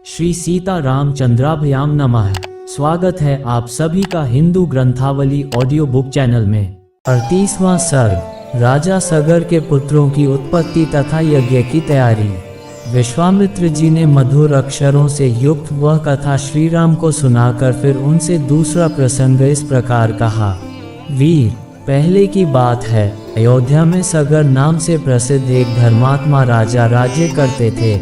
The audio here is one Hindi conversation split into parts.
श्री सीता रामचंद्राभ्याम नमः। स्वागत है आप सभी का हिंदू ग्रंथावली ऑडियो बुक चैनल में। 38वां सर्ग, राजा सगर के पुत्रों की उत्पत्ति तथा यज्ञ की तैयारी। विश्वामित्र जी ने मधुर अक्षरों से युक्त वह कथा श्री राम को सुनाकर फिर उनसे दूसरा प्रसंग इस प्रकार कहा। वीर, पहले की बात है, अयोध्या में सगर नाम से प्रसिद्ध एक धर्मात्मा राजा राज्य करते थे।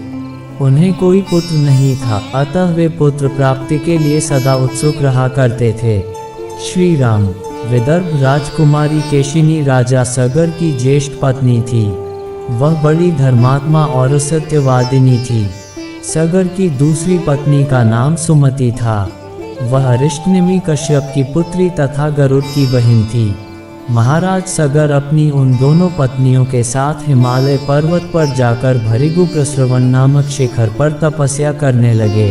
उन्हें कोई पुत्र नहीं था, अतः वे पुत्र प्राप्ति के लिए सदा उत्सुक रहा करते थे। श्री राम विदर्भ राजकुमारी केशिनी राजा सगर की ज्येष्ठ पत्नी थी। वह बड़ी धर्मात्मा और सत्यवादिनी थी। सगर की दूसरी पत्नी का नाम सुमति था। वह अरिष्टनेमि कश्यप की पुत्री तथा गरुड़ की बहन थी। महाराज सगर अपनी उन दोनों पत्नियों के साथ हिमालय पर्वत पर जाकर भृगु प्रस्रवण नामक शिखर पर तपस्या करने लगे।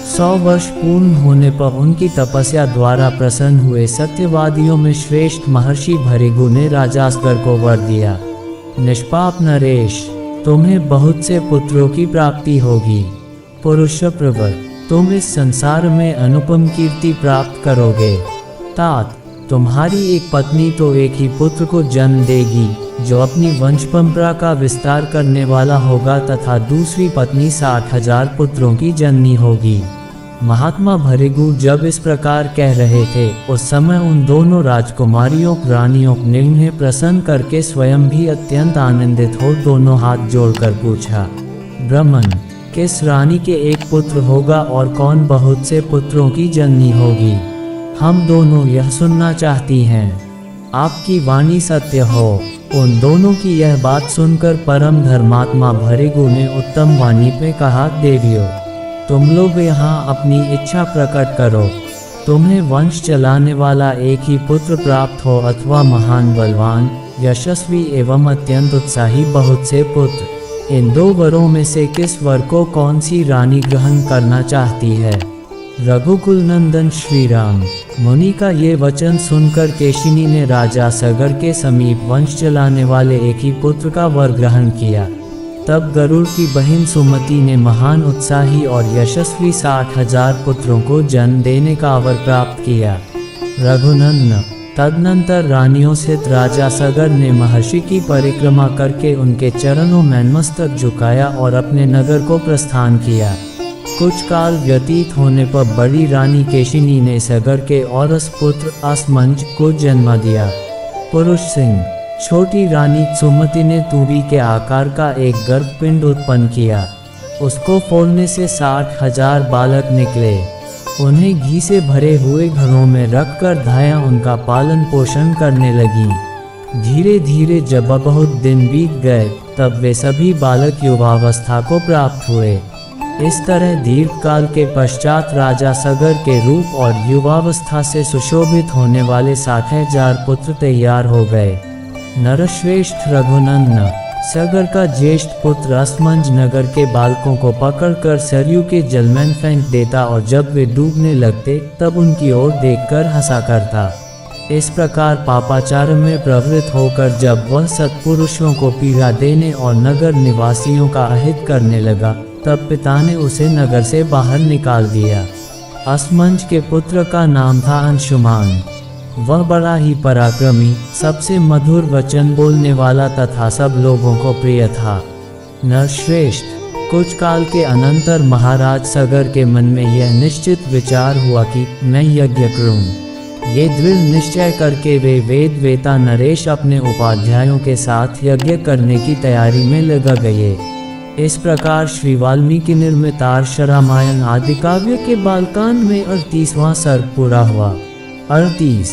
100 वर्ष पूर्ण होने पर उनकी तपस्या द्वारा प्रसन्न हुए सत्यवादियों में श्रेष्ठ महर्षि भृगु ने राजा सगर को वर दिया, निष्पाप नरेश, तुम्हें बहुत से पुत्रों की प्राप्ति होगी। पुरुष प्रवर, तुम इस संसार में अनुपम कीर्ति प्राप्त करोगे। तात, तुम्हारी एक पत्नी तो एक ही पुत्र को जन्म देगी जो अपनी वंश परंपरा का विस्तार करने वाला होगा तथा दूसरी पत्नी 60,000 पुत्रों की जननी होगी। महात्मा भृगु जब इस प्रकार कह रहे थे, उस समय उन दोनों राजकुमारियों रानियों ने उन्हें प्रसन्न करके स्वयं भी अत्यंत आनंदित हो दोनों हाथ जोड़कर पूछा, ब्राह्मण, किस रानी के एक पुत्र होगा और कौन बहुत से पुत्रों की जननी होगी? हम दोनों यह सुनना चाहती हैं। आपकी वाणी सत्य हो। उन दोनों की यह बात सुनकर परम धर्मात्मा भृगु ने उत्तम वाणी पे कहा, देवियों, तुम लोग यहाँ अपनी इच्छा प्रकट करो। तुम्हें वंश चलाने वाला एक ही पुत्र प्राप्त हो अथवा महान बलवान, यशस्वी एवं अत्यंत उत्साही बहुत से पुत्र। इन दो वरों में से किस वर को कौन सी रानी ग्रहण करना चाहती है? रघुकुल नंदन श्री राम। मुनि का ये वचन सुनकर केशिनी ने राजा सगर के समीप वंश चलाने वाले एक ही पुत्र का वर ग्रहण किया। तब गरुड़ की बहन सुमति ने महान उत्साही और यशस्वी 60,000 पुत्रों को जन्म देने का वर प्राप्त किया। रघुनंदन। तदनंतर रानियों सहित राजा सगर ने महर्षि की परिक्रमा करके उनके चरणों में मस्तक झुकाया और अपने नगर को प्रस्थान किया। कुछ काल व्यतीत होने पर बड़ी रानी केशिनी ने सगर के औरस पुत्र असमंज को जन्म दिया। पुरुष सिंह। छोटी रानी सुमति ने तूरी के आकार का एक गर्भपिंड उत्पन्न किया। उसको फोड़ने से 60,000 बालक निकले। उन्हें घी से भरे हुए घरों में रखकर धाया उनका पालन पोषण करने लगी। धीरे धीरे जब बहुत दिन बीत गए, तब वे सभी बालक युवावस्था को प्राप्त हुए। इस तरह दीर्घकाल के पश्चात राजा सगर के रूप और युवावस्था से सुशोभित होने वाले 60,000 पुत्र तैयार हो गए। नरश्रेष्ठ रघुनंदन। सगर का ज्येष्ठ पुत्र असमंज नगर के बालकों को पकड़कर सरयू के जल में फेंक देता और जब वे डूबने लगते तब उनकी ओर देखकर हंसा करता। इस प्रकार पापाचार में प्रवृत्त होकर जब वह सत्पुरुषों को पीड़ा देने और नगर निवासियों का अहित करने लगा, तब पिता ने उसे नगर से बाहर निकाल दिया। असमंज के पुत्र का नाम था अंशुमान। वह बड़ा ही पराक्रमी, सबसे मधुर वचन बोलने वाला तथा सब लोगों को प्रिय था। नरश्रेष्ठ। कुछ काल के अनंतर महाराज सगर के मन में यह निश्चित विचार हुआ कि मैं यज्ञ करूं। ये दृढ़ निश्चय करके वे वेद वेता नरेश अपने उपाध्यायों के साथ यज्ञ करने की तैयारी में लग गए। इस प्रकार श्री वाल्मीकि निर्मित आर्ष रामायण आदि काव्य के बालकांड में 38वां सर्ग पूरा हुआ। 38।